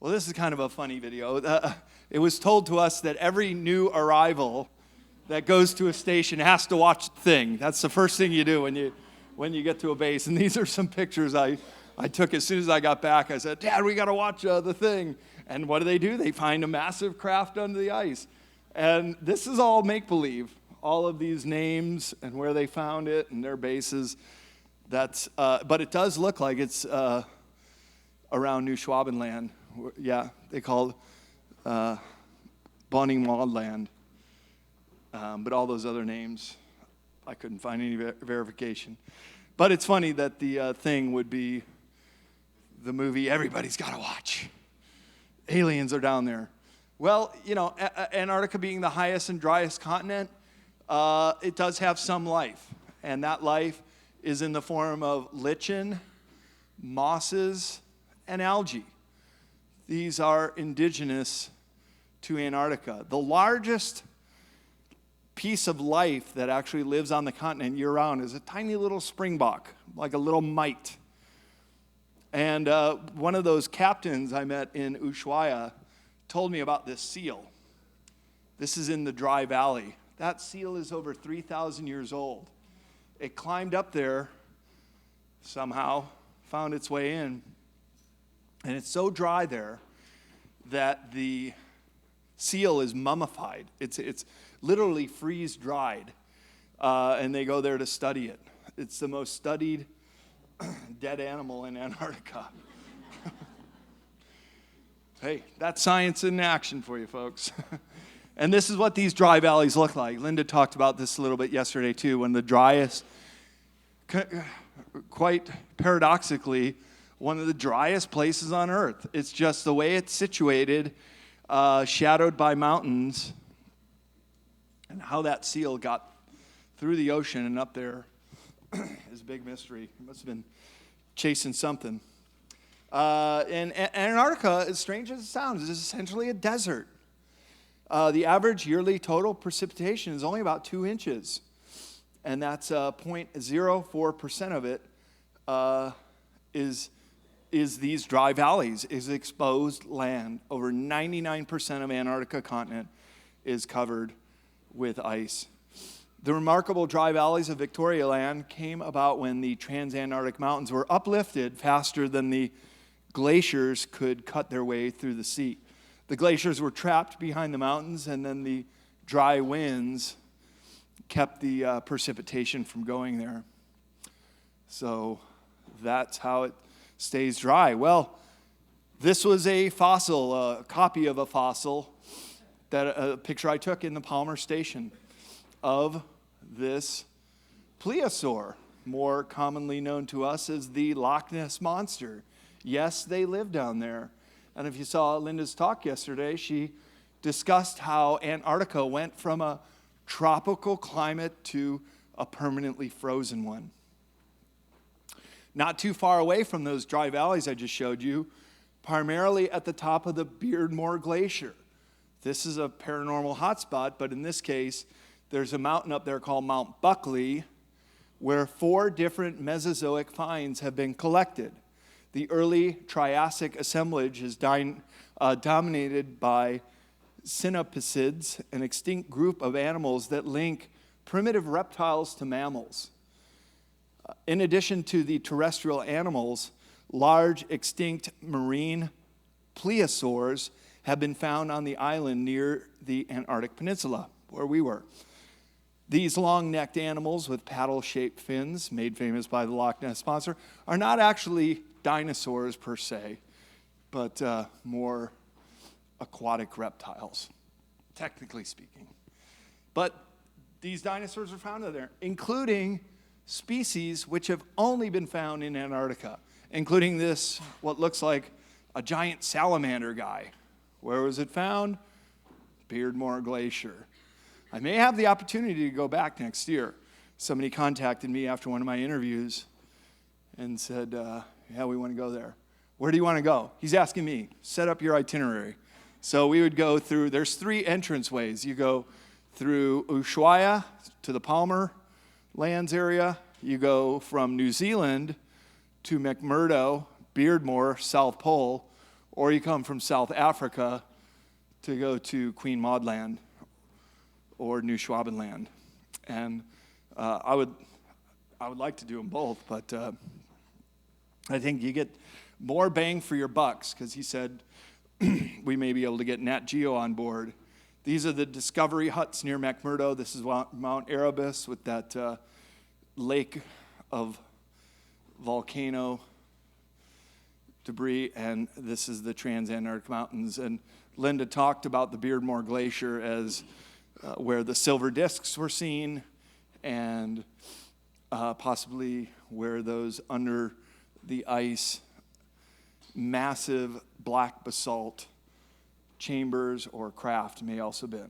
Well, this is kind of a funny video. It was told to us that every new arrival that goes to a station has to watch the thing. That's the first thing you do when you get to a base. And these are some pictures I took as soon as I got back. I said, Dad, we got to watch the thing. And what do? They find a massive craft under the ice. And this is all make-believe. All of these names and where they found it and their bases. But it does look like it's around New Schwabenland. Yeah, they call it Land. But all those other names, I couldn't find any verification. But it's funny that the thing would be the movie everybody's got to watch. Aliens are down there. Well, Antarctica being the highest and driest continent, it does have some life. And that life is in the form of lichen, mosses, and algae. These are indigenous to Antarctica. The largest piece of life that actually lives on the continent year-round is a tiny little springbok, like a little mite. And one of those captains I met in Ushuaia told me about this seal. This is in the Dry Valley. That seal is over 3,000 years old. It climbed up there somehow, found its way in, and it's so dry there that the seal is mummified. It's literally freeze-dried, and they go there to study it. It's the most studied dead animal in Antarctica. Hey, that's science in action for you folks. And this is what these dry valleys look like. Linda talked about this a little bit yesterday too, when the driest, quite paradoxically, one of the driest places on earth. It's just the way it's situated, shadowed by mountains, and how that seal got through the ocean and up there is a big mystery. It must have been chasing something. And Antarctica, as strange as it sounds, is essentially a desert. The average yearly total precipitation is only about 2 inches, and that's 0.04% of it is these dry valleys, is exposed land. Over 99% of Antarctica continent is covered with ice. The remarkable dry valleys of Victoria Land came about when the transantarctic mountains were uplifted faster than the glaciers could cut their way through the sea. The glaciers were trapped behind the mountains, and then the dry winds kept the precipitation from going there. So that's how it stays dry. Well, this was a fossil, a copy of a fossil, that a picture I took in the Palmer Station of this plesiosaur, more commonly known to us as the Loch Ness Monster. Yes, they live down there. And if you saw Linda's talk yesterday, she discussed how Antarctica went from a tropical climate to a permanently frozen one. Not too far away from those dry valleys I just showed you, primarily at the top of the Beardmore Glacier. This is a paranormal hotspot, but in this case, there's a mountain up there called Mount Buckley, where 4 different Mesozoic finds have been collected. The early Triassic assemblage is dominated by cynopicids, an extinct group of animals that link primitive reptiles to mammals. In addition to the terrestrial animals, large extinct marine plesiosaurs have been found on the island near the Antarctic Peninsula, where we were. These long-necked animals with paddle-shaped fins, made famous by the Loch Ness Monster, are not actually dinosaurs per se, but more aquatic reptiles, technically speaking. But these dinosaurs are found there, including species which have only been found in Antarctica, including this, what looks like a giant salamander guy. Where was it found? Beardmore Glacier. I may have the opportunity to go back next year. Somebody contacted me after one of my interviews and said, yeah, we want to go there. Where do you want to go? He's asking me, set up your itinerary. So we would go through, there's 3 entranceways. You go through Ushuaia to the Palmer Lands area. You go from New Zealand to McMurdo, Beardmore, South Pole, or you come from South Africa to go to Queen Maud Land or New Schwabenland. And I would like to do them both, but I think you get more bang for your bucks, because he said we may be able to get Nat Geo on board. These are the discovery huts near McMurdo. This is Mount Erebus with that lake of volcano debris, and this is the Transantarctic Mountains. And Linda talked about the Beardmore Glacier as where the silver discs were seen, and possibly where those under the ice massive black basalt chambers or craft may also been.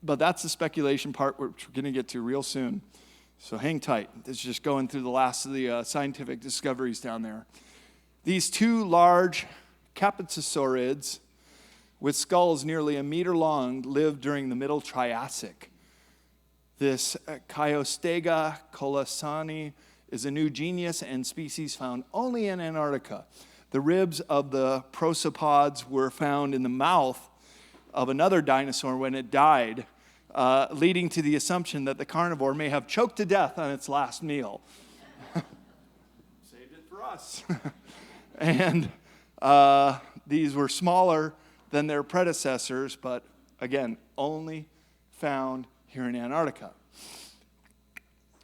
But that's the speculation part, which we're going to get to real soon. So hang tight. This is just going through the last of the scientific discoveries down there. These two large capitosaurids with skulls nearly a meter long lived during the Middle Triassic. This Chiostega colasani is a new genus and species found only in Antarctica. The ribs of the prosopods were found in the mouth of another dinosaur when it died, leading to the assumption that the carnivore may have choked to death on its last meal. Saved it for us. And these were smaller than their predecessors, but again, only found here in Antarctica.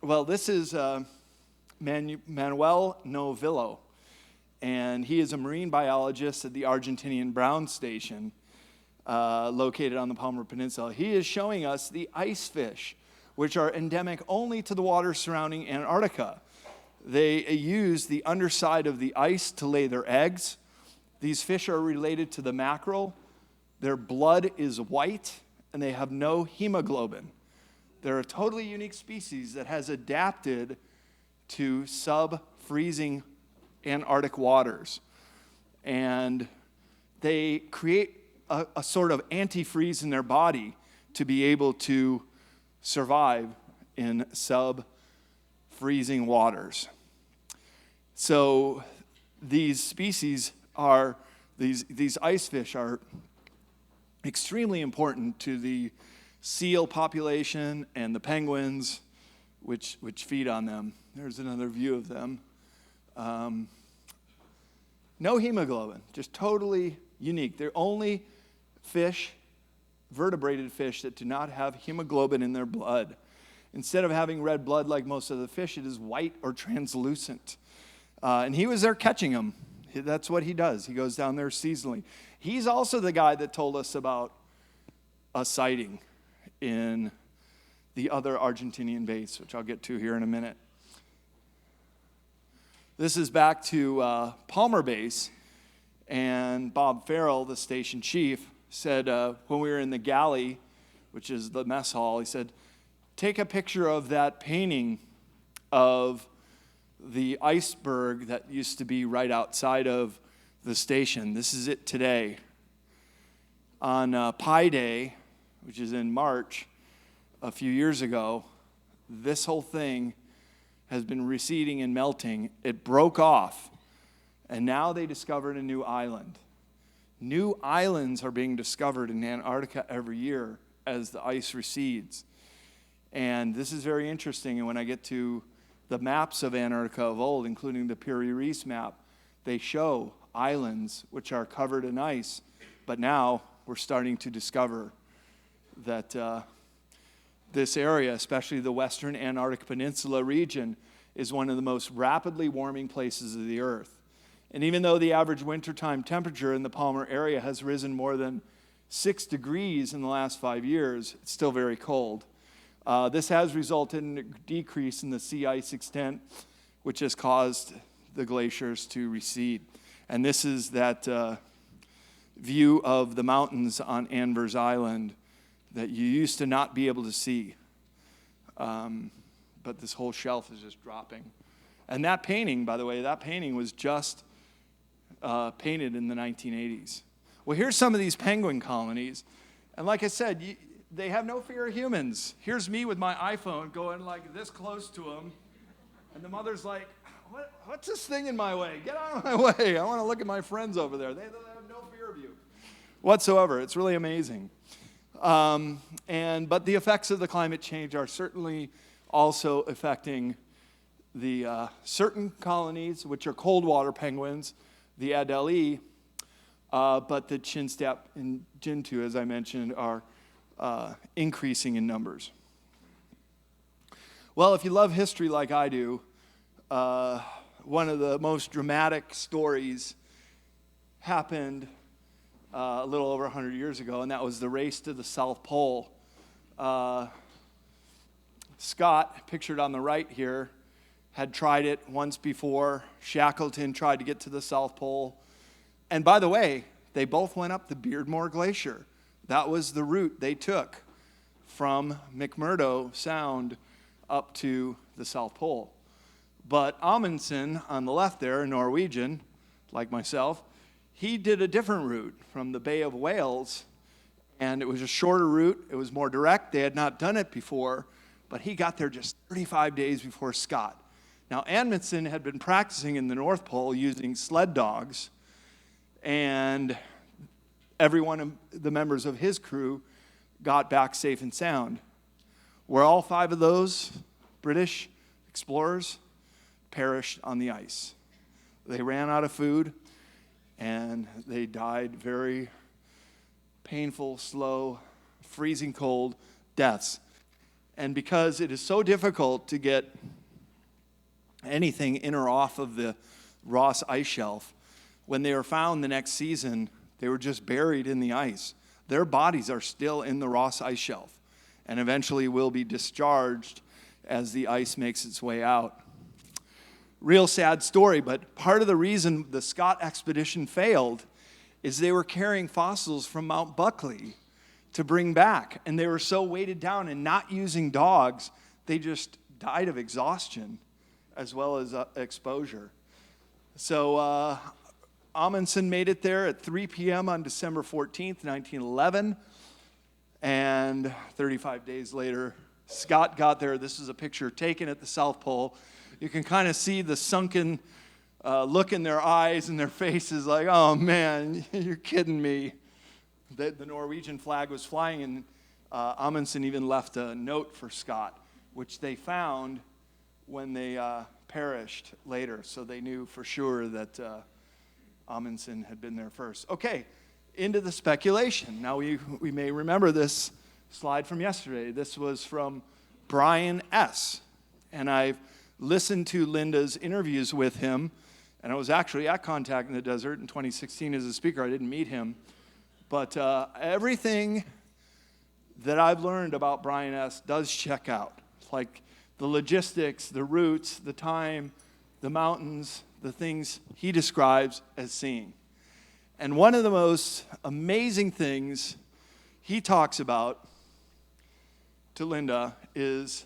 Well, this is Manuel Novillo, and he is a marine biologist at the Argentinian Brown Station, located on the Palmer Peninsula. He is showing us the ice fish, which are endemic only to the waters surrounding Antarctica. They use the underside of the ice to lay their eggs. These fish are related to the mackerel. Their blood is white, and they have no hemoglobin. They're a totally unique species that has adapted to sub-freezing Antarctic waters. And they create a sort of antifreeze in their body to be able to survive in sub-freezing waters. So these species are, these ice fish are extremely important to the seal population and the penguins, which feed on them. There's another view of them. No hemoglobin, just totally unique. They're only fish, vertebrated fish, that do not have hemoglobin in their blood. Instead of having red blood like most of the fish, it is white or translucent. And he was there catching them. That's what he does. He goes down there seasonally. He's also the guy that told us about a sighting in the other Argentinian base, which I'll get to here in a minute. This is back to Palmer Base, and Bob Farrell, the station chief, said when we were in the galley, which is the mess hall, he said, take a picture of that painting of the iceberg that used to be right outside of the station. This is it today. On Pi Day, which is in March, a few years ago, this whole thing has been receding and melting. It broke off, and now they discovered a new island. New islands are being discovered in Antarctica every year as the ice recedes. And this is very interesting, and when I get to the maps of Antarctica of old, including the Piri-Reis map, they show islands which are covered in ice, but now we're starting to discover that this area, especially the western Antarctic Peninsula region, is one of the most rapidly warming places of the earth. And even though the average wintertime temperature in the Palmer area has risen more than 6 degrees in the last 5 years, it's still very cold. This has resulted in a decrease in the sea ice extent, which has caused the glaciers to recede. And this is that view of the mountains on Anvers Island that you used to not be able to see. But this whole shelf is just dropping. And that painting, by the way, was just painted in the 1980s. Well, here's some of these penguin colonies. And like I said, they have no fear of humans. Here's me with my iPhone going like this close to them. And the mother's like, What's this thing in my way? Get out of my way. I want to look at my friends over there. They have no fear of you whatsoever. It's really amazing. But the effects of the climate change are certainly also affecting the certain colonies, which are cold water penguins, the Adelie, but the chinstap and gentoo, as I mentioned, are increasing in numbers. Well, if you love history like I do, one of the most dramatic stories happened a little over 100 years ago, and that was the race to the South Pole. Scott, pictured on the right here, had tried it once before. Shackleton tried to get to the South Pole. And by the way, they both went up the Beardmore Glacier. That was the route they took from McMurdo Sound up to the South Pole. But Amundsen, on the left there, a Norwegian, like myself, he did a different route from the Bay of Whales, and it was a shorter route. It was more direct. They had not done it before, but he got there just 35 days before Scott. Now, Amundsen had been practicing in the North Pole using sled dogs, and every one of the members of his crew got back safe and sound. Where all 5 of those British explorers perished on the ice. They ran out of food, and they died very painful, slow, freezing cold deaths. And because it is so difficult to get anything in or off of the Ross ice shelf, when they were found the next season, they were just buried in the ice. Their bodies are still in the Ross ice shelf and eventually will be discharged as the ice makes its way out. Real sad story, but part of the reason the Scott expedition failed is they were carrying fossils from Mount Buckley to bring back, and they were so weighted down and not using dogs, they just died of exhaustion as well as exposure. So Amundsen made it there at 3 p.m. on December 14th, 1911, and 35 days later, Scott got there. This is a picture taken at the South Pole. You can kind of see the sunken look in their eyes and their faces like, oh man, you're kidding me. The Norwegian flag was flying, and Amundsen even left a note for Scott, which they found when they perished later. So they knew for sure that Amundsen had been there first. Okay, into the speculation. Now we may remember this slide from yesterday. This was from Brian S. And I've listened to Linda's interviews with him, and I was actually at Contact in the Desert in 2016 as a speaker. I didn't meet him. But everything that I've learned about Brian S. does check out. Like the logistics, the routes, the time, the mountains, the things he describes as seeing. And one of the most amazing things he talks about to Linda is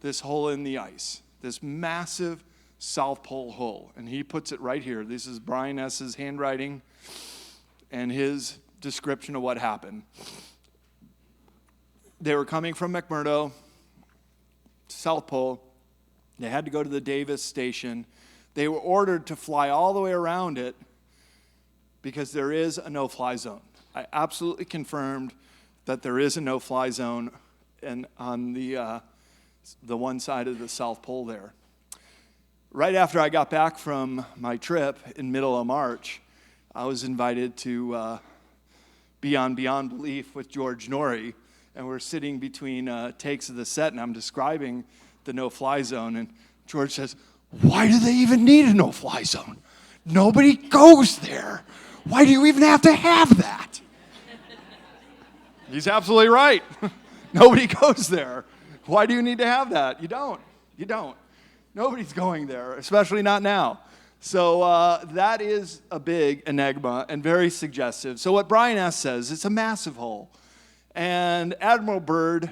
this hole in the ice, this massive South Pole hole. And he puts it right here. This is Brian S.'s handwriting and his description of what happened. They were coming from McMurdo, South Pole. They had to go to the Davis station. They were ordered to fly all the way around it because there is a no-fly zone. I absolutely confirmed that there is a no-fly zone and on the one side of the South Pole there. Right after I got back from my trip in middle of March, I was invited to be on Beyond Belief with George Norrie, and we're sitting between takes of the set, and I'm describing the no-fly zone, and George says, "Why do they even need a no-fly zone? Nobody goes there. Why do you even have to have that?" He's absolutely right. Nobody goes there. Why do you need to have that? You don't. You don't. Nobody's going there, especially not now. So that is a big enigma and very suggestive. So what Brian S. says, it's a massive hole. And Admiral Byrd,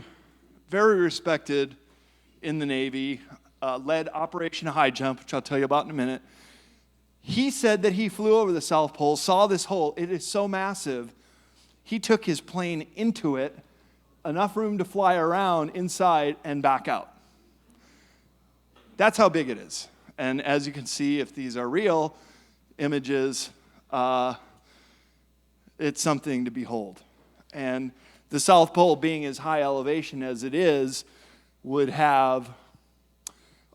very respected in the Navy, led Operation High Jump, which I'll tell you about in a minute. He said that he flew over the South Pole, saw this hole. It is so massive. He took his plane into it, enough room to fly around inside and back out. That's how big it is. And as you can see, if these are real images, it's something to behold. And the South Pole, being as high elevation as it is, would have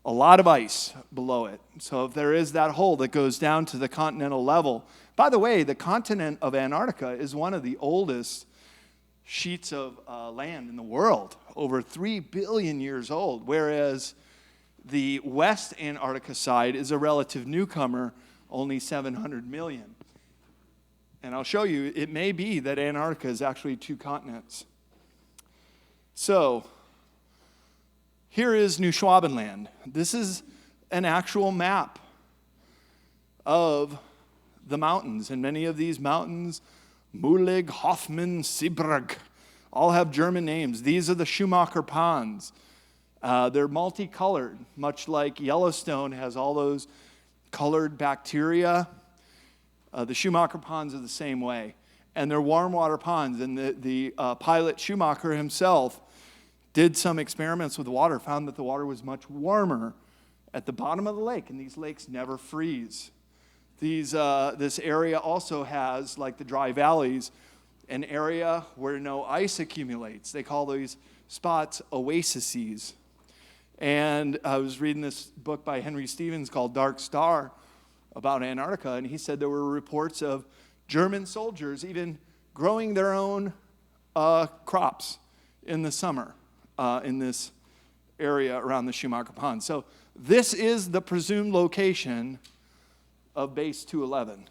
a lot of ice below it. So if there is that hole that goes down to the continental level. By the way, the continent of Antarctica is one of the oldest sheets of land in the world, over 3 billion years old, whereas the West Antarctica side is a relative newcomer, only 700 million. And I'll show you, it may be that Antarctica is actually 2 continents. So, here is New Schwabenland. This is an actual map of the mountains. And many of these mountains, Mulig, Hoffmann, Sieberg, all have German names. These are the Schumacher Ponds. They're multicolored, much like Yellowstone has all those colored bacteria. The Schumacher Ponds are the same way. And they're warm water ponds. And the pilot Schumacher himself did some experiments with water, found that the water was much warmer at the bottom of the lake, and these lakes never freeze. This area also has, like the dry valleys, an area where no ice accumulates. They call these spots oases. And I was reading this book by Henry Stevens called Dark Star about Antarctica, and he said there were reports of German soldiers even growing their own crops in the summer in this area around the Schumacher Pond. So this is the presumed location of Base 211,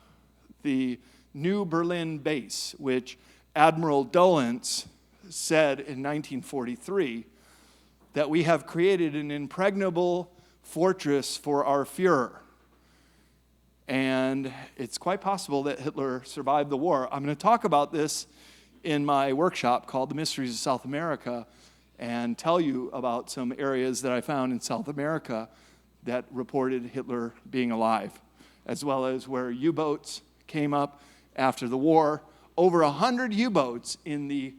the New Berlin base, which Admiral Dönitz said in 1943 that we have created an impregnable fortress for our Führer. And it's quite possible that Hitler survived the war. I'm going to talk about this in my workshop called The Mysteries of South America and tell you about some areas that I found in South America that reported Hitler being alive, as well as where U-boats came up after the war. Over 100 U-boats in the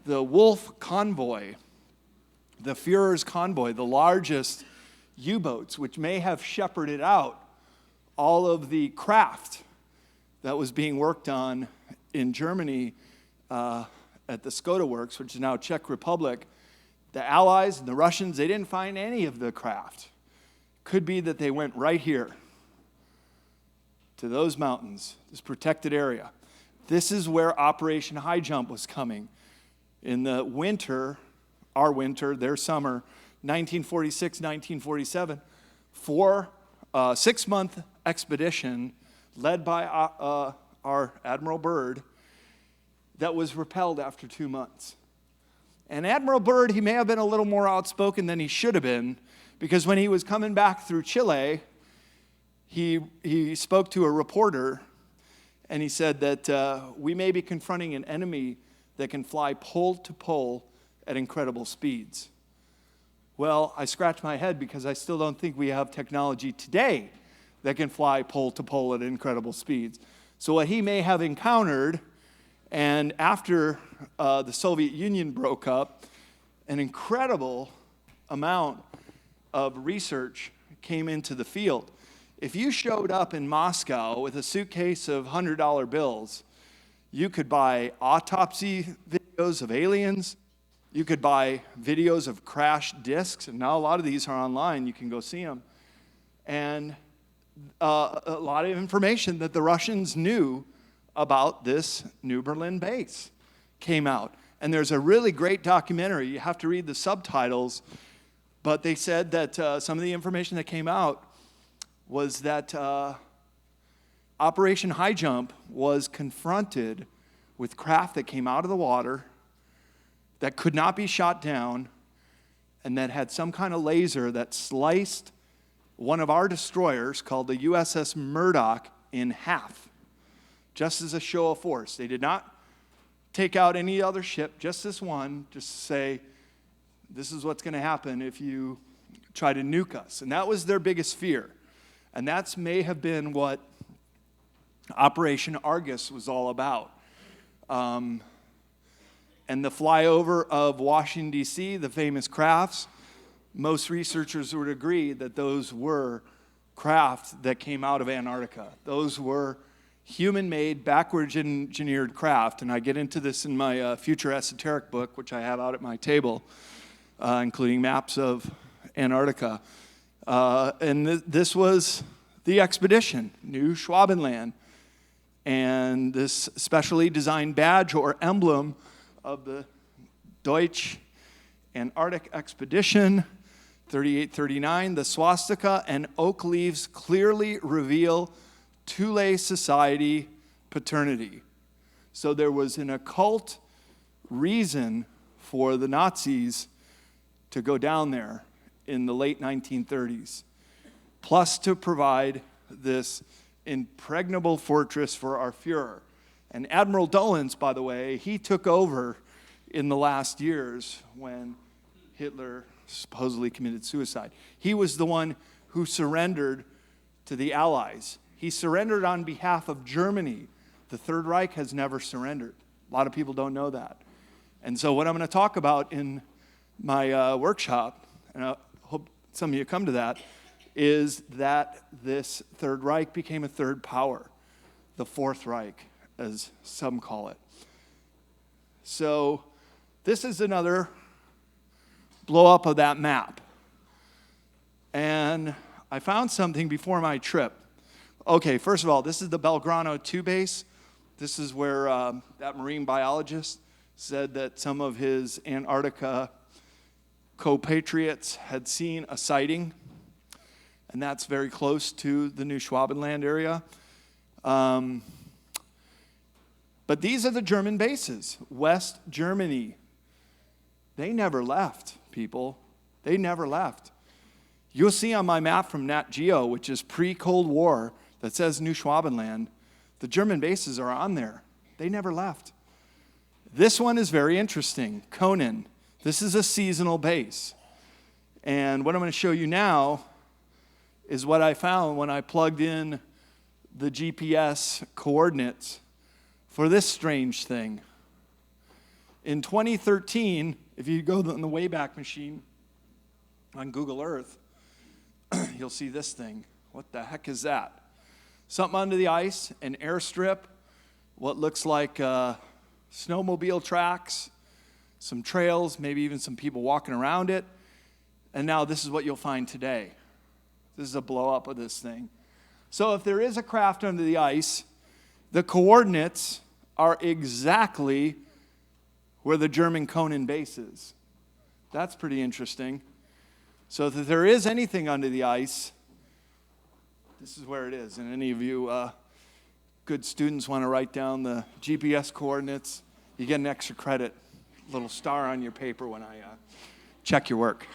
Wolf convoy, the Führer's convoy, the largest U-boats, which may have shepherded out all of the craft that was being worked on in Germany at the Skoda Works, which is now Czech Republic. The Allies and the Russians, they didn't find any of the craft. Could be that they went right here to those mountains, this protected area. This is where Operation High Jump was coming. In the winter, our winter, their summer, 1946, 1947, 6-month expedition led by our Admiral Byrd that was repelled after 2 months. And Admiral Byrd, he may have been a little more outspoken than he should have been, because when he was coming back through Chile, he spoke to a reporter, and he said that we may be confronting an enemy that can fly pole to pole at incredible speeds. Well, I scratch my head because I still don't think we have technology today that can fly pole to pole at incredible speeds. So what he may have encountered, and after the Soviet Union broke up, an incredible amount of research came into the field. If you showed up in Moscow with a suitcase of $100 bills, you could buy autopsy videos of aliens. You could buy videos of crashed discs, and now a lot of these are online. You can go see them. And a lot of information that the Russians knew about this New Berlin base came out. And there's a really great documentary. You have to read the subtitles. But they said that some of the information that came out was that Operation High Jump was confronted with craft that came out of the water that could not be shot down and that had some kind of laser that sliced one of our destroyers called the USS Murdoch in half, just as a show of force. They did not take out any other ship, just this one, just to say, this is what's going to happen if you try to nuke us. And that was their biggest fear. And that may have been what Operation Argus was all about. And the flyover of Washington, D.C., the famous crafts, most researchers would agree that those were craft that came out of Antarctica. Those were human-made, backwards engineered craft, and I get into this in my future esoteric book, which I have out at my table, including maps of Antarctica. And this was the expedition, New Schwabenland. And this specially designed badge or emblem of the Deutsche Antarctic Expedition, 3839, the swastika and oak leaves clearly reveal Thule society paternity. So there was an occult reason for the Nazis to go down there in the late 1930s, plus to provide this impregnable fortress for our Fuhrer. And Admiral Dollens, by the way, he took over in the last years when Hitler supposedly committed suicide. He was the one who surrendered to the Allies. He surrendered on behalf of Germany. The Third Reich has never surrendered. A lot of people don't know that. And so what I'm going to talk about in my workshop, and I hope some of you come to that, is that this Third Reich became a third power, the Fourth Reich, as some call it. So this is another blow up of that map. And I found something before my trip. Okay, first of all, this is the Belgrano 2 base. This is where that marine biologist said that some of his Antarctica compatriots had seen a sighting, and that's very close to the New Schwabenland area. But these are the German bases, West Germany. They never left, people. They never left. You'll see on my map from Nat Geo, which is pre-Cold War, that says New Schwabenland, the German bases are on there. They never left. This one is very interesting, Kohnen. This is a seasonal base. And what I'm going to show you now is what I found when I plugged in the GPS coordinates for this strange thing. In 2013, if you go on the Wayback Machine on Google Earth, you'll see this thing. What the heck is that? Something under the ice, an airstrip, what looks like snowmobile tracks, some trails, maybe even some people walking around it. And now this is what you'll find today. This is a blow up of this thing. So if there is a craft under the ice, the coordinates are exactly where the German Kohnen base is. That's pretty interesting. So if there is anything under the ice, this is where it is. And any of you good students want to write down the GPS coordinates, you get an extra credit, little star on your paper when I check your work.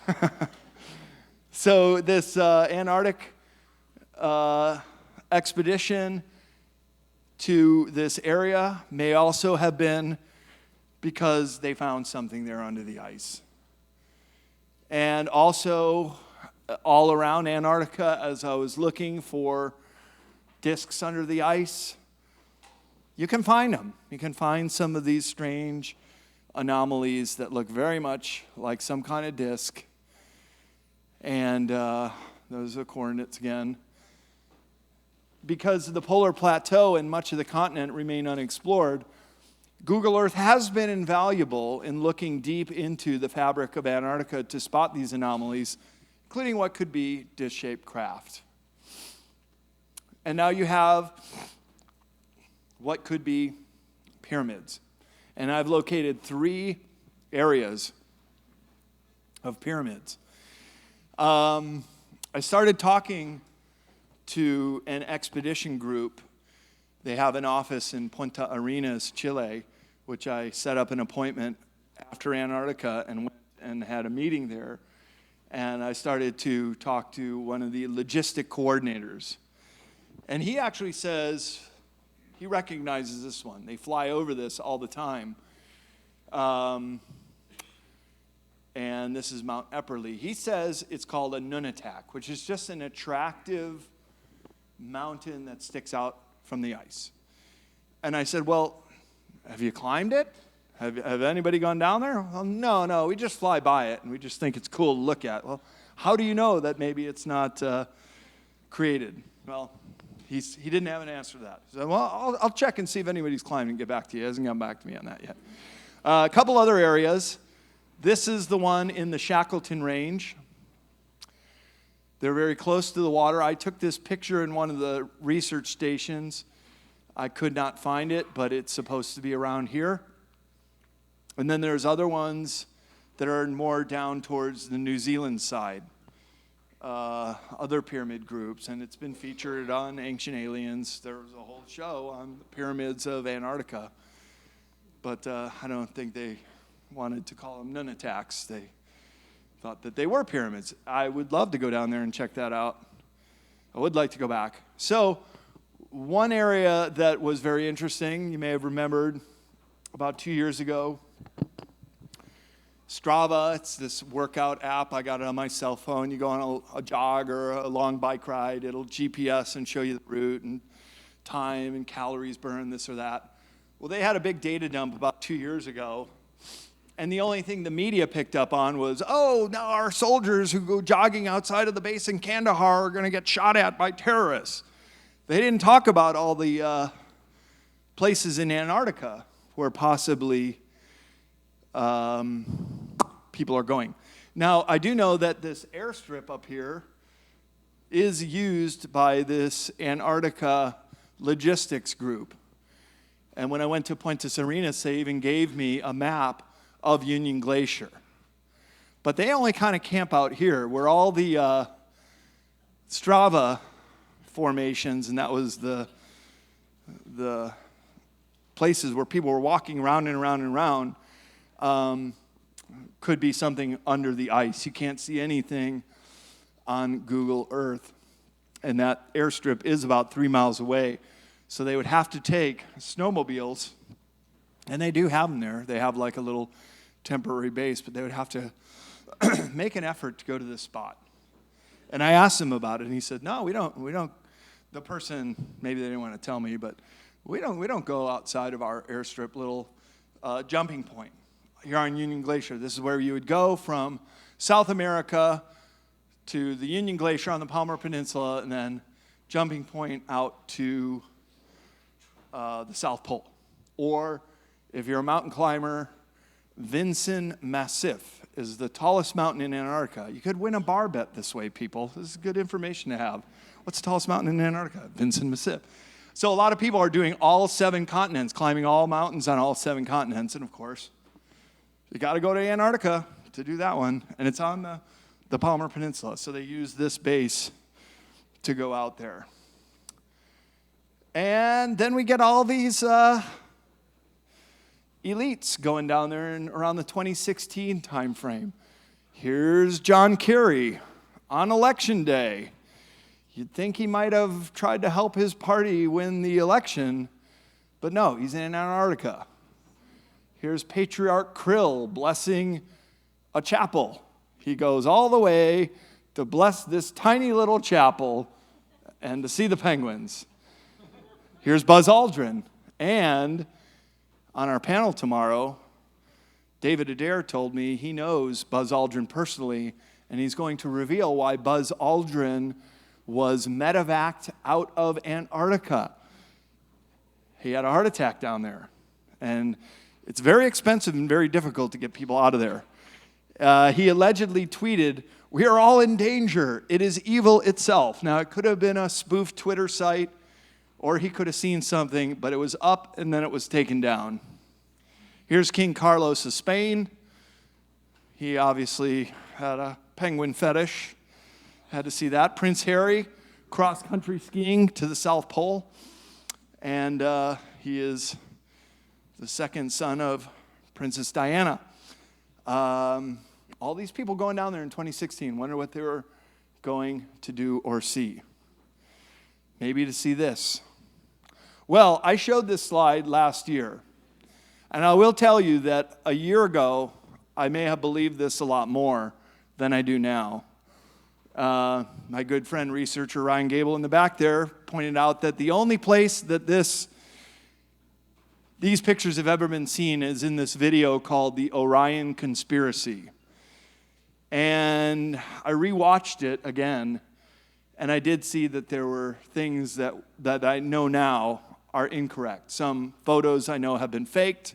So this Antarctic expedition to this area may also have been because they found something there under the ice. And also, all around Antarctica, as I was looking for discs under the ice, you can find them. You can find some of these strange anomalies that look very much like some kind of disc. And those are coordinates again. Because the polar plateau and much of the continent remain unexplored, Google Earth has been invaluable in looking deep into the fabric of Antarctica to spot these anomalies, including what could be disc-shaped craft. And now you have what could be pyramids. And I've located 3 areas of pyramids. I started talking to an expedition group. They have an office in Punta Arenas, Chile, which I set up an appointment after Antarctica and went and had a meeting there. And I started to talk to one of the logistic coordinators. And he actually says he recognizes this one. They fly over this all the time. And this is Mount Epperle. He says it's called a Nunatak, which is just an attractive mountain that sticks out from the ice. And I said, well, have you climbed it? Have anybody gone down there? Well, no, we just fly by it, and we just think it's cool to look at. Well, how do you know that maybe it's not created? Well, he didn't have an answer to that. He said, well, I'll check and see if anybody's climbed and get back to you. He hasn't gotten back to me on that yet. A couple other areas. This is the one in the Shackleton Range. They're very close to the water. I took this picture in one of the research stations. I could not find it, but it's supposed to be around here. And then there's other ones that are more down towards the New Zealand side. Other pyramid groups, and it's been featured on Ancient Aliens. There was a whole show on the pyramids of Antarctica, but I don't think they wanted to call them nunataks. They thought that they were pyramids. I would love to go down there and check that out. I would like to go back. So one area that was very interesting, you may have remembered about 2 years ago, Strava, it's this workout app. I got it on my cell phone. You go on a jog or a long bike ride. It'll GPS and show you the route and time and calories burned, this or that. Well, they had a big data dump about 2 years ago. And the only thing the media picked up on was, oh, now our soldiers who go jogging outside of the base in Kandahar are going to get shot at by terrorists. They didn't talk about all the places in Antarctica where possibly people are going. Now, I do know that this airstrip up here is used by this Antarctica logistics group. And when I went to Puentes Arenas, they even gave me a map of Union Glacier. But they only kind of camp out here where all the Strava formations, and that was the places where people were walking around and around and around, could be something under the ice. You can't see anything on Google Earth. And that airstrip is about 3 miles away. So they would have to take snowmobiles, and they do have them there. They have like a little temporary base, but they would have to make an effort to go to this spot. And I asked him about it, and he said, no, we don't. The person, maybe they didn't want to tell me, but we don't go outside of our airstrip little jumping point. Here on Union Glacier, this is where you would go from South America to the Union Glacier on the Palmer Peninsula, and then jumping point out to the South Pole. Or if you're a mountain climber, Vinson Massif is the tallest mountain in Antarctica. You could win a bar bet this way, people. This is good information to have. What's the tallest mountain in Antarctica? Vinson Massif. So a lot of people are doing all 7 continents, climbing all mountains on all 7 continents, and of course, you got to go to Antarctica to do that one, and it's on the Palmer Peninsula. So they use this base to go out there. And then we get all these elites going down there in around the 2016 time frame. Here's John Kerry on election day. You'd think he might have tried to help his party win the election, but no, he's in Antarctica. Here's Patriarch Krill blessing a chapel. He goes all the way to bless this tiny little chapel and to see the penguins. Here's Buzz Aldrin. And on our panel tomorrow, David Adair told me he knows Buzz Aldrin personally, and he's going to reveal why Buzz Aldrin was medevaced out of Antarctica. He had a heart attack down there. And it's very expensive and very difficult to get people out of there. He allegedly tweeted, "We are all in danger. It is evil itself." Now, it could have been a spoof Twitter site, or he could have seen something, but it was up and then it was taken down. Here's King Carlos of Spain. He obviously had a penguin fetish. Had to see that. Prince Harry, cross-country skiing to the South Pole. And he is the second son of Princess Diana. All these people going down there in 2016, wonder what they were going to do or see. Maybe to see this. Well, I showed this slide last year. And I will tell you that a year ago, I may have believed this a lot more than I do now. My good friend, researcher Ryan Gable in the back there, pointed out that the only place that these pictures have ever been seen is in this video called The Orion Conspiracy. And I rewatched it again, And I did see that there were things that I know now are incorrect. Some photos I know have been faked,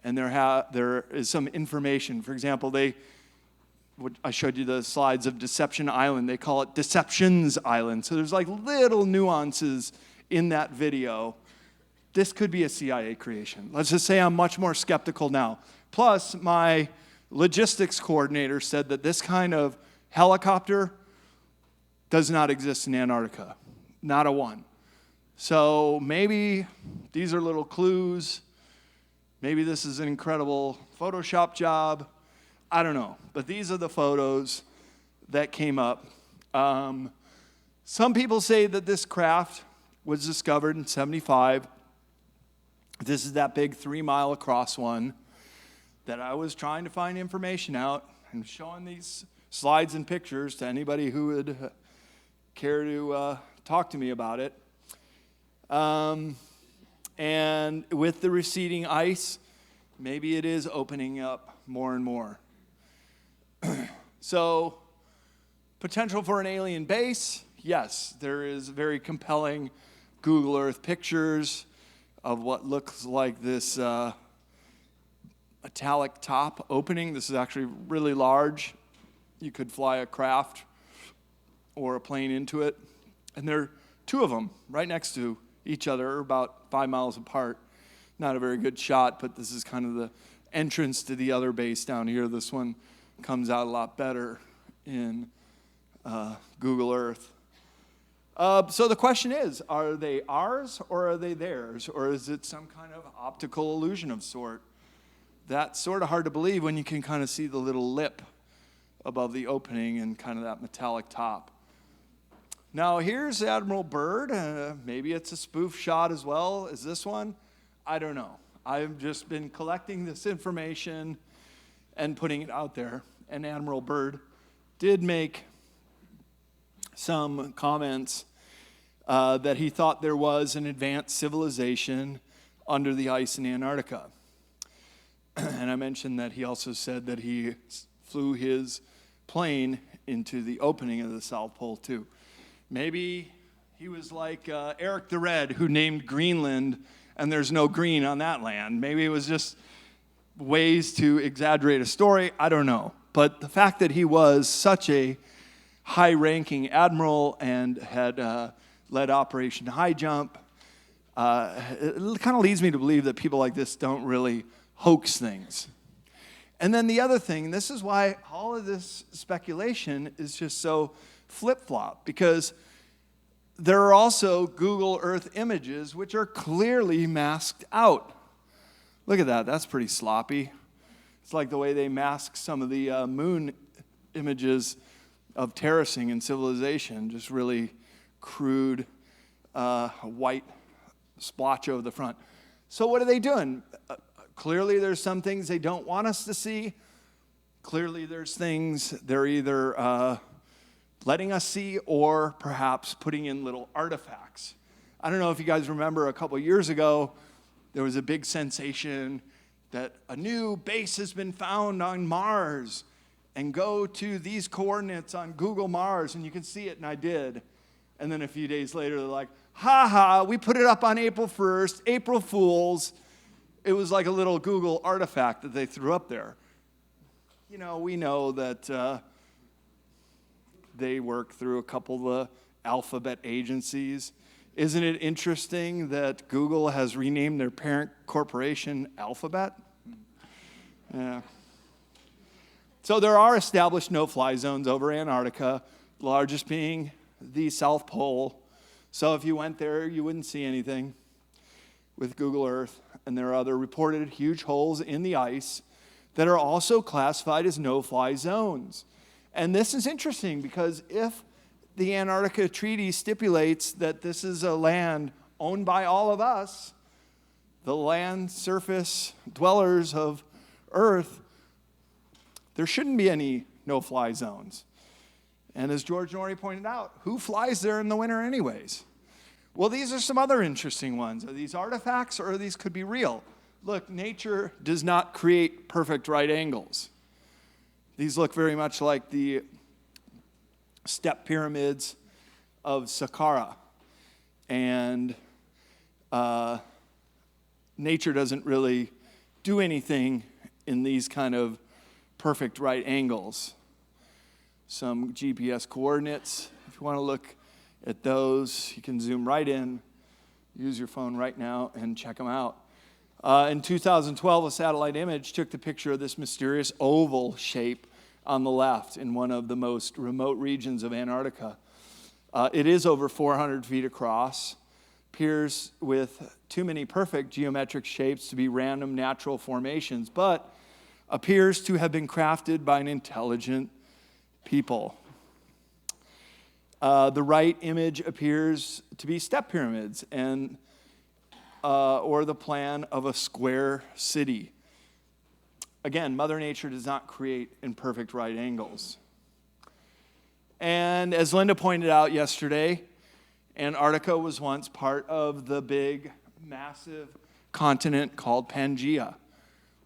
and there is some information. For example, I showed you the slides of Deception Island. They call it Deceptions Island. So there's like little nuances in that video. This could be a CIA creation. Let's just say I'm much more skeptical now. Plus, my logistics coordinator said that this kind of helicopter does not exist in Antarctica. Not a one. So maybe these are little clues. Maybe this is an incredible Photoshop job. I don't know. But these are the photos that came up. Some people say that this craft was discovered in 1975. This is that big 3-mile across one that I was trying to find information out and showing these slides and pictures to anybody who would care to talk to me about it. And with the receding ice, maybe it is opening up more and more. So, potential for an alien base, yes, there is very compelling Google Earth pictures of what looks like this metallic top opening. This is actually really large. You could fly a craft or a plane into it. And there are two of them right next to each other, about 5 miles apart. Not a very good shot, but this is kind of the entrance to the other base down here. This one comes out a lot better in Google Earth. So the question is, are they ours or are they theirs? Or is it some kind of optical illusion of sort? That's sort of hard to believe when you can kind of see the little lip above the opening and kind of that metallic top. Now here's Admiral Byrd. Maybe it's a spoof shot as well as this one. I don't know. I've just been collecting this information and putting it out there. And Admiral Byrd did make some comments that he thought there was an advanced civilization under the ice in Antarctica. And I mentioned that he also said that he flew his plane into the opening of the South Pole too. Maybe he was like Eric the Red, who named Greenland, and there's no green on that land. Maybe it was just ways to exaggerate a story. I don't know. But the fact that he was such a high-ranking admiral and had led Operation High Jump, it kind of leads me to believe that people like this don't really hoax things. And then the other thing, this is why all of this speculation is just so flip-flop, because there are also Google Earth images which are clearly masked out. Look at that. That's pretty sloppy. It's like the way they mask some of the moon images of terracing and civilization, just really crude white splotch over the front. So what are they doing? Clearly there's some things they don't want us to see. Clearly there's things they're either letting us see or perhaps putting in little artifacts. I don't know if you guys remember a couple years ago, there was a big sensation that a new base has been found on Mars, and go to these coordinates on Google Mars, and you can see it, and I did. And then a few days later, they're like, we put it up on April 1st, April Fools. It was like a little Google artifact that they threw up there. You know, we know that they work through a couple of the alphabet agencies. Isn't it interesting that Google has renamed their parent corporation Alphabet? Yeah. So there are established no-fly zones over Antarctica, the largest being the South Pole. So if you went there, you wouldn't see anything with Google Earth. And there are other reported huge holes in the ice that are also classified as no-fly zones. And this is interesting because if the Antarctica Treaty stipulates that this is a land owned by all of us, the land surface dwellers of Earth, there shouldn't be any no-fly zones. And as George Norrie pointed out, who flies there in the winter anyways? Well, these are some other interesting ones. Are these artifacts or these could be real? Look, nature does not create perfect right angles. These look very much like the step pyramids of Saqqara. And nature doesn't really do anything in these kind of perfect right angles. Some GPS coordinates, if you want to look at those, you can zoom right in, use your phone right now and check them out. In 2012, a satellite image took the picture of this mysterious oval shape on the left in one of the most remote regions of Antarctica. It is over 400 feet across, appears with too many perfect geometric shapes to be random natural formations, but appears to have been crafted by an intelligent people. The right image appears to be step pyramids and or the plan of a square city. Again, Mother Nature does not create in perfect right angles. And as Linda pointed out yesterday, Antarctica was once part of the big, massive continent called Pangaea,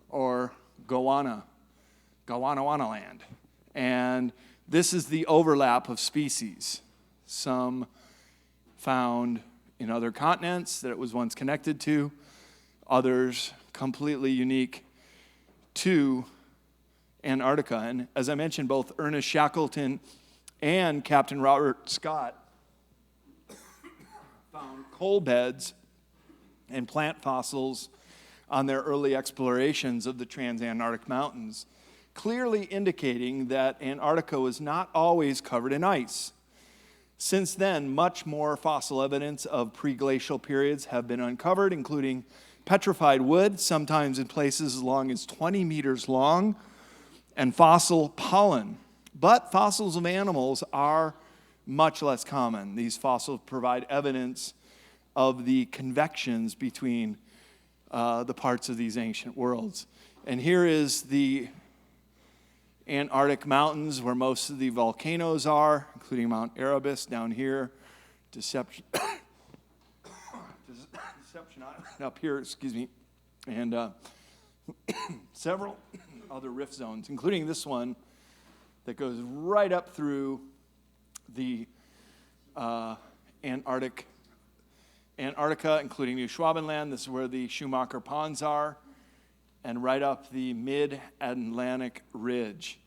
or Gondwana land. And this is the overlap of species. Some found in other continents that it was once connected to, others completely unique to Antarctica. And as I mentioned, both Ernest Shackleton and Captain Robert Scott found coal beds and plant fossils on their early explorations of the transantarctic mountains, clearly indicating that Antarctica was not always covered in ice. Since then, much more fossil evidence of pre-glacial periods have been uncovered, including petrified wood, sometimes in places as long as 20 meters long, and fossil pollen. But fossils of animals are much less common. These fossils provide evidence of the convections between the parts of these ancient worlds. And here is the Antarctic mountains where most of the volcanoes are, including Mount Erebus down here, Deception Island up here, and several other rift zones, including this one that goes right up through the Antarctica, including New Schwabenland. This is where the Schumacher Ponds are, and right up the mid-Atlantic ridge.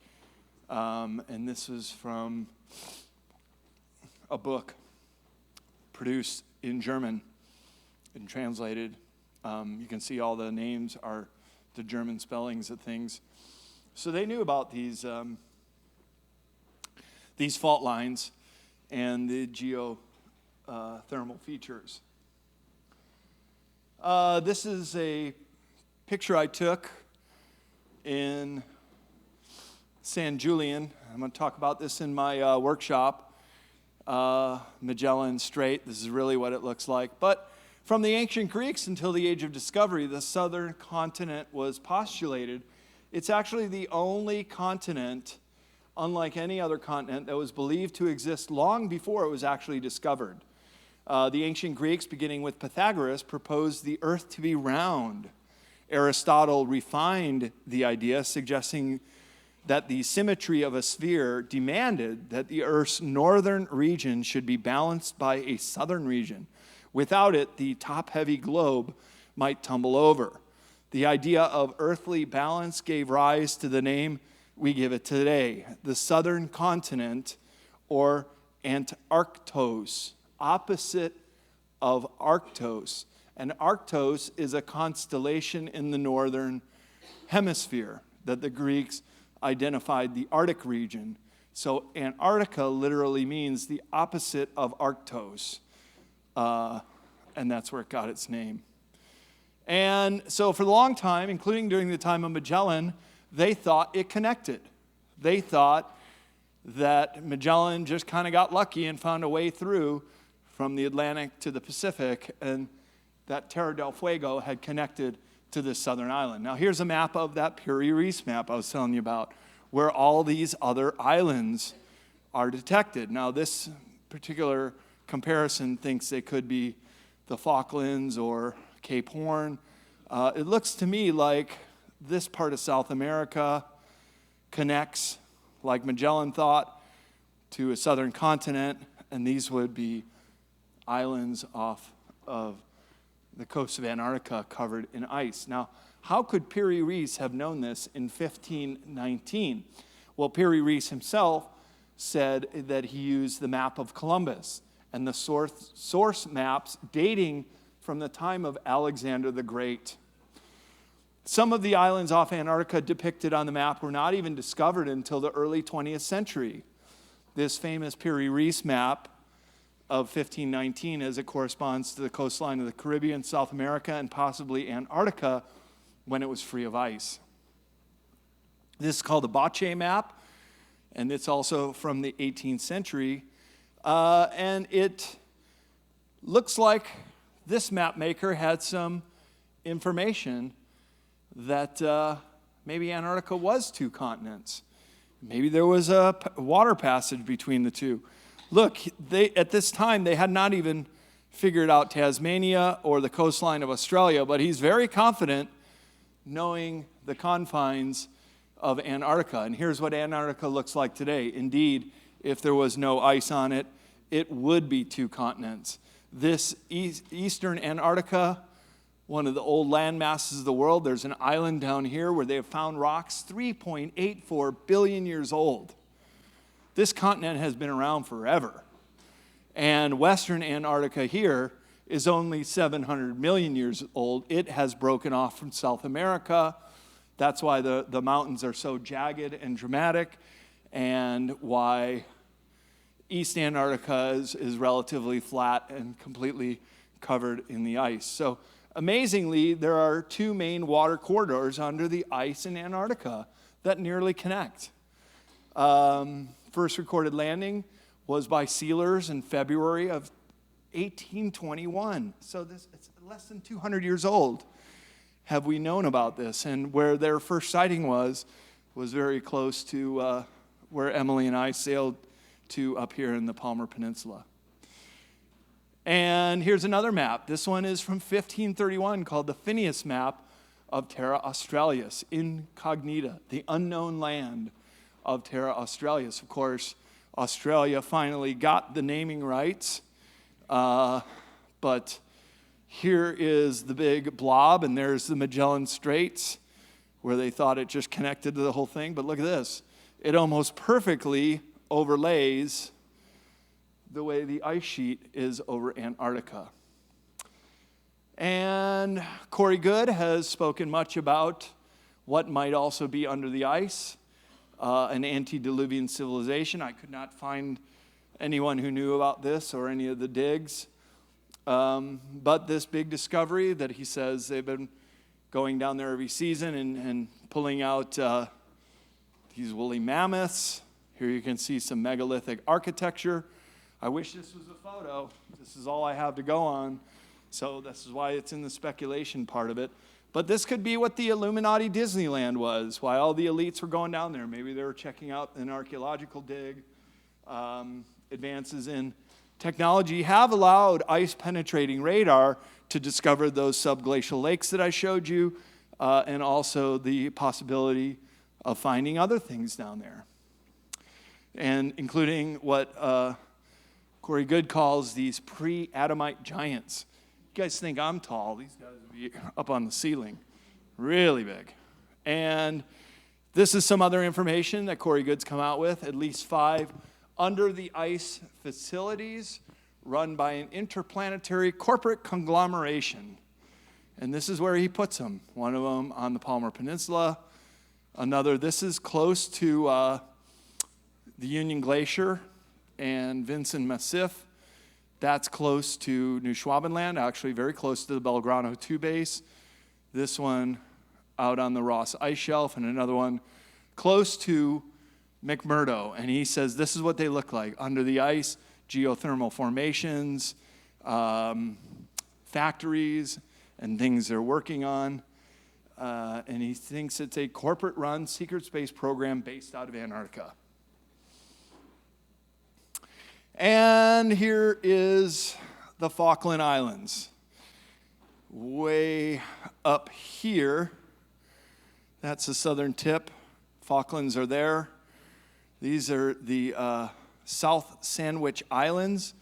And this is from a book produced in German and translated. You can see all the names are the German spellings of things. So they knew about these fault lines and the geothermal features. This is a picture I took in San Julian. I'm going to talk about this in my workshop. Magellan Strait, this is really what it looks like. But from the ancient Greeks until the age of discovery, the southern continent was postulated. It's actually the only continent, unlike any other continent, that was believed to exist long before it was actually discovered. The ancient Greeks, beginning with Pythagoras, proposed the earth to be round. Aristotle refined the idea, suggesting that the symmetry of a sphere demanded that the Earth's northern region should be balanced by a southern region. Without it, the top-heavy globe might tumble over. The idea of earthly balance gave rise to the name we give it today, the southern continent, or Antarctos, opposite of Arctos. And Arctos is a constellation in the northern hemisphere that the Greeks identified the Arctic region. So Antarctica literally means the opposite of Arctos, and that's where it got its name. And so for a long time, including during the time of Magellan, they thought it connected. They thought that Magellan just kind of got lucky and found a way through from the Atlantic to the Pacific, and that Terra del Fuego had connected to this southern island. Now here's a map of that Piri Reis map I was telling you about, where all these other islands are detected. Now this particular comparison thinks they could be the Falklands or Cape Horn. It looks to me like this part of South America connects, like Magellan thought, to a southern continent, And these would be islands off of the coast of Antarctica covered in ice. Now, how could Piri Reis have known this in 1519? Well, Piri Reis himself said that he used the map of Columbus and the source maps dating from the time of Alexander the Great. Some of the islands off Antarctica depicted on the map were not even discovered until the early 20th century. This famous Piri Reis map of 1519, as it corresponds to the coastline of the Caribbean, South America, and possibly Antarctica when it was free of ice. This is called the Buache Map, and it's also from the 18th century. And it looks like this map maker had some information that maybe Antarctica was 2 continents. Maybe there was a water passage between the two. Look, at this time, they had not even figured out Tasmania or the coastline of Australia, but he's very confident knowing the confines of Antarctica. And here's what Antarctica looks like today. Indeed, if there was no ice on it, it would be 2 continents. This eastern Antarctica, one of the old land masses of the world, there's an island down here where they have found rocks 3.84 billion years old. This continent has been around forever. And western Antarctica here is only 700 million years old. It has broken off from South America. That's why the mountains are so jagged and dramatic, and why East Antarctica is relatively flat and completely covered in the ice. So amazingly, there are 2 main water corridors under the ice in Antarctica that nearly connect. First recorded landing was by sealers in February of 1821. So it's less than 200 years old have we known about this. And where their first sighting was very close to where Emily and I sailed to up here in the Palmer Peninsula. And here's another map. This one is from 1531 called the Phineas Map of Terra Australis, incognita, the unknown land of Terra Australis. Of course, Australia finally got the naming rights, but here is the big blob, and there's the Magellan Straits, where they thought it just connected to the whole thing. But look at this. It almost perfectly overlays the way the ice sheet is over Antarctica. And Corey Goode has spoken much about what might also be under the ice, an antediluvian civilization. I could not find anyone who knew about this or any of the digs. But this big discovery that he says they've been going down there every season and pulling out these woolly mammoths. Here you can see some megalithic architecture. I wish this was a photo. This is all I have to go on. So this is why it's in the speculation part of it. But this could be what the Illuminati Disneyland was, why all the elites were going down there. Maybe they were checking out an archaeological dig. Advances in technology have allowed ice-penetrating radar to discover those subglacial lakes that I showed you, and also the possibility of finding other things down there, and including what Corey Goode calls these pre-Adamite giants. You guys think I'm tall. These guys would be up on the ceiling. Really big. And this is some other information that Corey Goode's come out with. At least 5 under-the-ice facilities run by an interplanetary corporate conglomeration. And this is where he puts them. One of them on the Palmer Peninsula. Another, this is close to the Union Glacier and Vinson Massif. That's close to New Schwabenland, actually very close to the Belgrano 2 base. This one out on the Ross Ice Shelf, and another one close to McMurdo. And he says this is what they look like under the ice: geothermal formations, factories, and things they're working on. And he thinks it's a corporate-run secret space program based out of Antarctica. And here is the Falkland Islands. Way up here, that's the southern tip. Falklands are there. These are the South Sandwich Islands,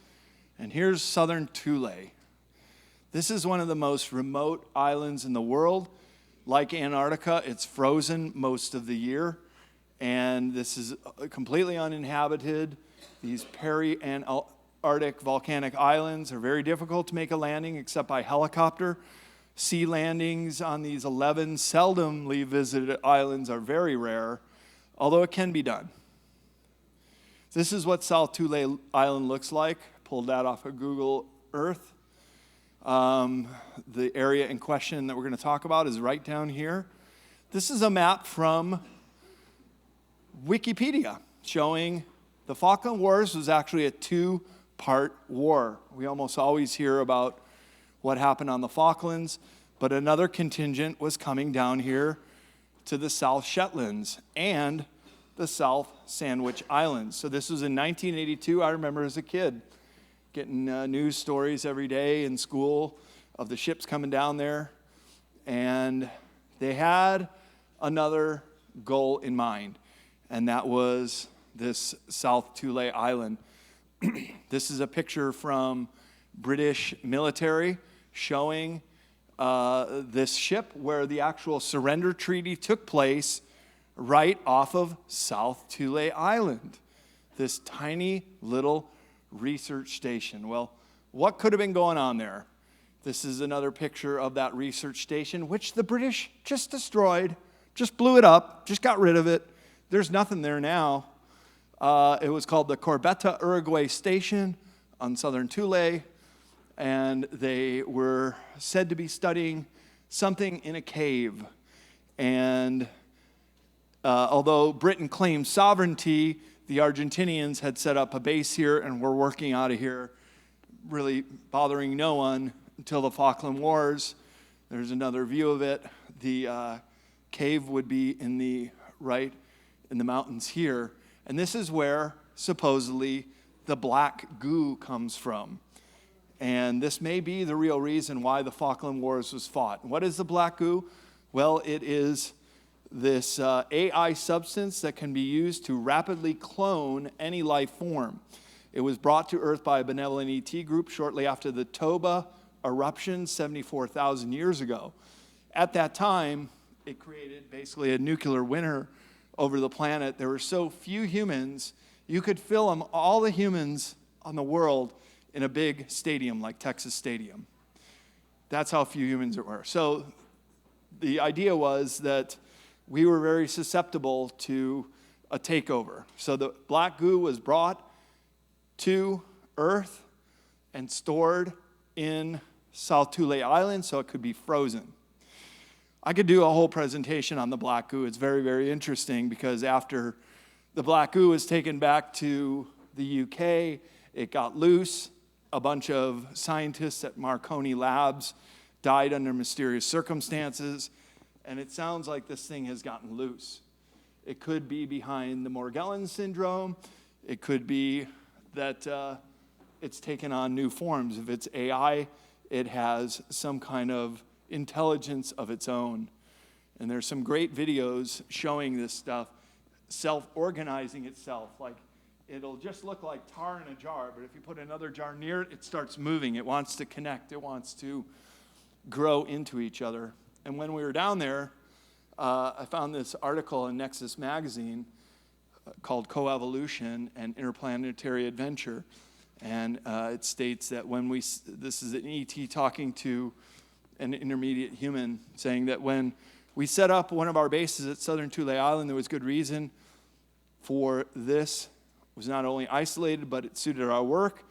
and here's southern Thule. This is one of the most remote islands in the world. Like Antarctica, it's frozen most of the year, and this is completely uninhabited. These peri-Antarctic volcanic islands are very difficult to make a landing except by helicopter. Sea landings on these 11 seldomly visited islands are very rare, although it can be done. This is what South Thule Island looks like. Pulled that off of Google Earth. The area in question that we're going to talk about is right down here. This is a map from Wikipedia showing the Falklands Wars was actually a two-part war. We almost always hear about what happened on the Falklands, but another contingent was coming down here to the South Shetlands and the South Sandwich Islands. So this was in 1982. I remember as a kid getting news stories every day in school of the ships coming down there. And they had another goal in mind, and that was this South Thule Island. This is a picture from British military showing this ship where the actual surrender treaty took place right off of South Thule Island. This tiny little research station. Well, what could have been going on there? This is another picture of that research station, which the British just destroyed, just blew it up, just got rid of it. There's nothing there now. It was called the Corbetta Uruguay Station on southern Thule, and they were said to be studying something in a cave. And although Britain claimed sovereignty, the Argentinians had set up a base here and were working out of here, really bothering no one until the Falklands Wars. There's another view of it. The cave would be in the mountains here. And this is where supposedly the Black Goo comes from. And this may be the real reason why the Falklands Wars was fought. What is the Black Goo? Well, it is this AI substance that can be used to rapidly clone any life form. It was brought to Earth by a benevolent ET group shortly after the Toba eruption 74,000 years ago. At that time, it created basically a nuclear winter over the planet. There were so few humans, you could fill them, all the humans on the world, in a big stadium like Texas Stadium. That's how few humans there were. So the idea was that we were very susceptible to a takeover. So the Black Goo was brought to Earth and stored in South Thule Island so it could be frozen. I could do a whole presentation on the Black Goo. It's very, very interesting because after the Black Goo was taken back to the UK, it got loose. A bunch of scientists at Marconi Labs died under mysterious circumstances. And it sounds like this thing has gotten loose. It could be behind the Morgellons syndrome. It could be that it's taken on new forms. If it's AI, it has some kind of intelligence of its own. And there's some great videos showing this stuff self-organizing itself. Like it'll just look like tar in a jar, but if you put another jar near it, it starts moving. It wants to connect. It wants to grow into each other. And when we were down there, I found this article in Nexus magazine called Coevolution and Interplanetary Adventure. And it states that this is an ET talking to an intermediate human, saying that when we set up one of our bases at southern Thule Island, there was good reason for this. It was not only isolated, but it suited our work,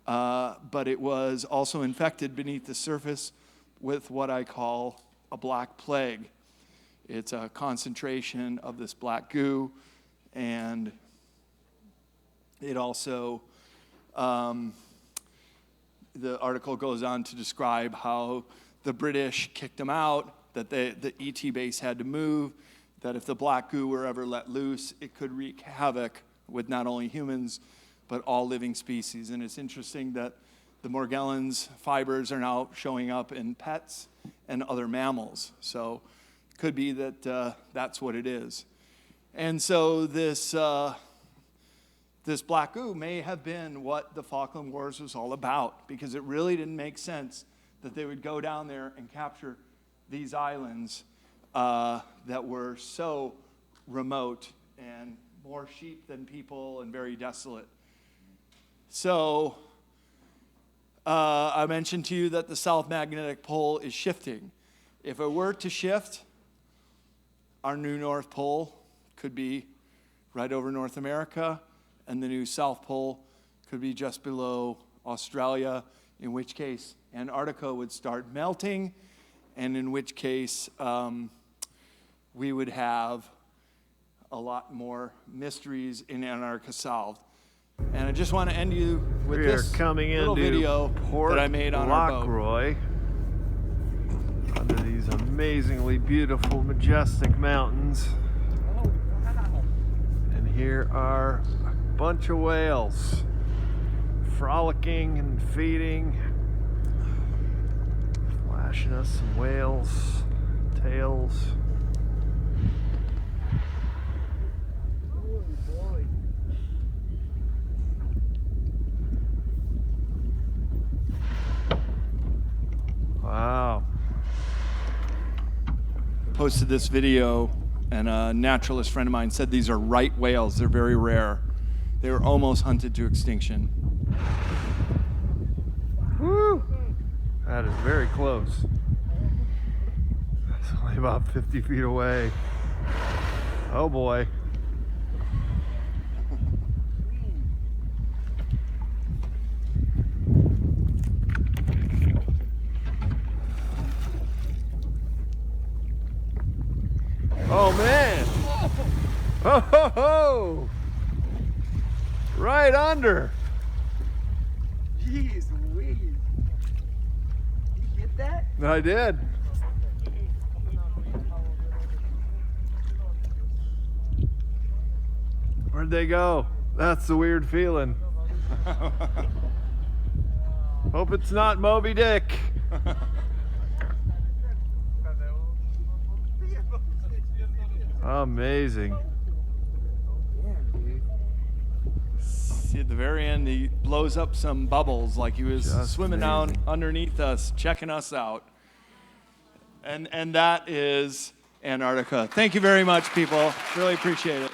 but it was also infected beneath the surface with what I call a black plague. It's a concentration of this Black Goo, and it also, the article goes on to describe how the British kicked them out, that the ET base had to move, that if the Black Goo were ever let loose, it could wreak havoc with not only humans, but all living species. And it's interesting that the Morgellons fibers are now showing up in pets and other mammals. So it could be that that's what it is. And so this this Black Goo may have been what the Falkland Wars was all about, because it really didn't make sense that they would go down there and capture these islands that were so remote and more sheep than people and very desolate. So I mentioned to you that the South Magnetic Pole is shifting. If it were to shift, our new North Pole could be right over North America, and the new South Pole could be just below Australia, in which case Antarctica would start melting, and in which case we would have a lot more mysteries in Antarctica solved. And I just want to end you with this little video that I made on our boat. Under these amazingly beautiful, majestic mountains. And here are a bunch of whales frolicking and feeding, flashing us some whales' tails. Wow. Posted this video, and a naturalist friend of mine said these are right whales. They're very rare. They were almost hunted to extinction. Woo! That is very close. That's only about 50 feet away. Oh boy. Oh man! Oh ho ho! Right under! Jeez Louise. You get that? I did. Where'd they go? That's the weird feeling. Hope it's not Moby Dick. Amazing. See, at the very end, he blows up some bubbles like he was Just swimming amazing. down underneath us, checking us out. And that is Antarctica. Thank you very much, people. Really appreciate it.